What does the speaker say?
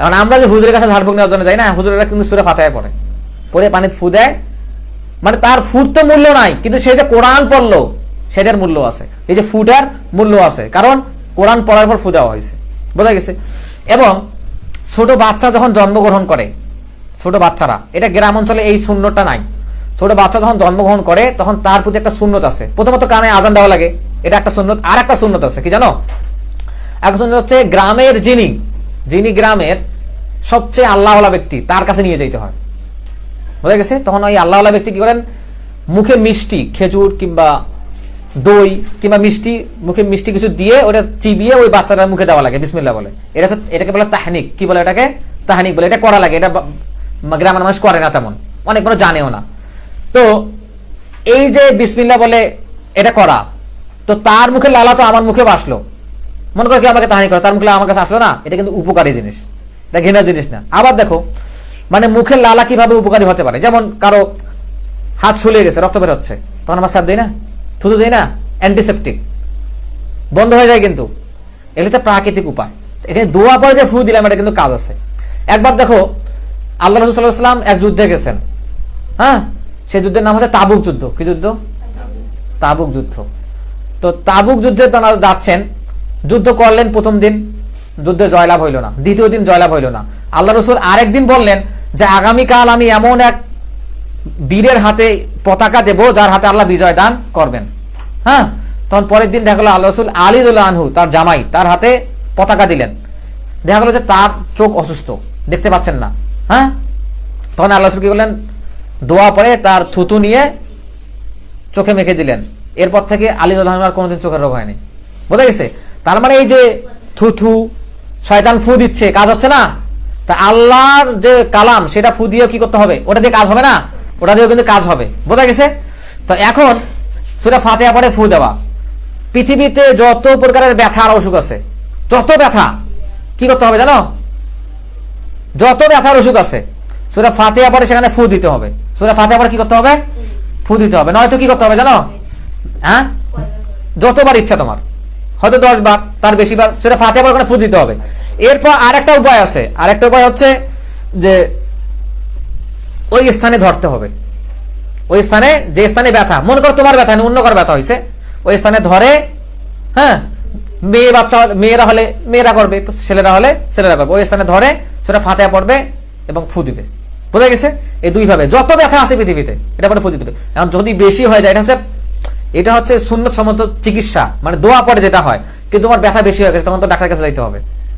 এখন আমরা যে হুজুরের কাছে ঝাড়ফুঁক নেওয়ার জন্য যাই না, হুজুরেরা কিন্তু সূরা ফাতিহা পড়ে, পড়ে পানিতে ফু দেয়, মানে তার ফুট তো মূল্য নাই, কিন্তু সে যে কোরআন পড়লো সেটার মূল্য আছে, এই যে ফুটার মূল্য আছে, কারণ কোরআন পড়ার পর ফু দেওয়া হয়েছে। বোঝা গেছে? এবং ছোট বাচ্চা যখন জন্মগ্রহণ করে, ছোট বাচ্চারা, এটা গ্রাম অঞ্চলে এই সুন্নতটা নাই, ছোট বাচ্চা যখন জন্মগ্রহণ করে তখন তার প্রতি একটা সুন্নত আছে। প্রথমত কানে আজান দেওয়া লাগে, এটা একটা সুন্নত। আর একটা সুন্নত আছে, কি জানো? একটা সুন্নত হচ্ছে গ্রামের যিনি গ্রামের সবচেয়ে আল্লাহওয়ালা ব্যক্তি, তার কাছে নিয়ে যেতে হয়। বোঝা গেছে? তখন ওই আল্লাহওয়ালা ব্যক্তি কি করেন, মুখে মিষ্টি, খেজুর কিংবা দই কিংবা মিষ্টি, মুখে মিষ্টি কিছু দিয়ে ওটা চিবিয়ে ওই বাচ্চাটার মুখে দেওয়া লাগে, বিসমিল্লাহ বলে। এটাকে বলে তাহনিক। কি বলে এটাকে? তাহনিক বলে। এটা করা লাগে, এটা গ্রামের মানুষ করে না তেমন, অনেক মানুষ জানেও না। তো এই যে বিসমিল্লাহ বলে এটা করা, তো তার মুখে লালা তো আমার মুখে বাসলো, মনে করে কি আমাকে তাহানি করে, তার মুখে আমার কাছে আসলো না, এটা কিন্তু উপকারী জিনিস, এটা ঘৃণার জিনিস না। আবার দেখো, মানে মুখের লালা কিভাবে উপকারী হতে পারে, যেমন কারো হাত ছুলিয়ে গেছে, রক্ত বের হচ্ছে, তখন আমার সাপ দিই না, থুতু দিই না, অ্যান্টিসেপটিক, বন্ধ হয়ে যায়। কিন্তু এটা হচ্ছে প্রাকৃতিক উপায়। এখানে দোয়া পরে যে ফু দিলাম, এটা কিন্তু কাজ আছে। একবার দেখো, আল্লাহ রাসূল সাল্লাল্লাহু আলাইহি ওয়াসাল্লাম এক যুদ্ধে গেছেন, হ্যাঁ, সেই যুদ্ধের নাম হচ্ছে তাবুক যুদ্ধ। কি যুদ্ধ? তাবুক যুদ্ধ। তো তাবুক যুদ্ধে তারা যাচ্ছেন, যুদ্ধ করলেন, প্রথম দিন যুদ্ধে জয়লাভ হইল না, দ্বিতীয় দিন জয়লাভ হইল না। আল্লাহ রাসূল আরেকদিন বললেন যে আগামীকাল আমি এমন এক বীরের হাতে পতাকা দেব যার হাতে আল্লাহ বিজয় দান করবেন। হ্যাঁ, তখন পরের দিন দেখা গেল আল্লাহ রাসূল আলী রাদিয়াল্লাহু আনহু, তার জামাই, তার হাতে পতাকা দিলেন। দেখা গেল যে তার চোখ অসুস্থ, দেখতে পাচ্ছেন না। হ্যাঁ, তখন আল্লাহ রাসূল কি করলেন, দোয়া পড়ে তার থুতু নিয়ে চোখে মেখে দিলেন। এরপর থেকে আলী রাদিয়াল্লাহু আনহু আর কোনোদিন চোখের রোগ হয়নি। বোঝা গেছে? তার মানে এই যে থুথু শয়তান ফু দিচ্ছে, কাজ হচ্ছে না। তা আল্লাহর যে কালাম, সেটা ফু দিয়ে কি করতে হবে? ওটা দিয়ে কাজ হবে না, ওটা দিয়েও কিন্তু কাজ হবে। বোঝা গেছে? তো এখন সূরা ফাতিহা পড়ে ফু দেওয়া। পৃথিবীতে যত প্রকারের ব্যথা আর অসুখ আছে, যত ব্যথা, কি করতে হবে জানো? যত ব্যথার অসুখ আছে, সূরা ফাতিহা পড়ে সেখানে ফু দিতে হবে। সূরা ফাতিহা পড়ে কি করতে হবে? ফু দিতে হবে। নয়তো কি করতে হবে জানো? হ্যাঁ, যতবার ইচ্ছা তোমার, হয়তো 10 বার, তার বেশি বার সূরা ফাতিহা পড়ে ফু দিতে হবে। এরপর আরেকটা উপায় আছে, আরেকটা উপায় হচ্ছে যে ওই স্থানে ধরতে হবে। ওই স্থানে, যে স্থানে ব্যথা, মনে করো তোমার ব্যথা নেই, অন্য কারো ব্যথা হয়েছে, ওই স্থানে ধরে, হ্যাঁ, মেয়েরা হলে মেয়েরা করবে, ছেলেরা হলে ছেলেরা করবে, ওই স্থানে ধরে সেটা ফাতিহা পড়বে এবং ফু দিবে। বোঝা গেছে? এই দুইভাবে যত ব্যথা আছে পৃথিবীতে এটা পরে ফু দিতে হবে। এখন যদি বেশি হয়ে যায়, এটা হচ্ছে সুন্নত সম্মত চিকিৎসা, মানে দোয়া পড়ে যেটা হয়, কিন্তু তোমার ব্যথা বেশি হয়ে গেছে, তখন তো ডাক্তারের কাছে যাইতে হবে।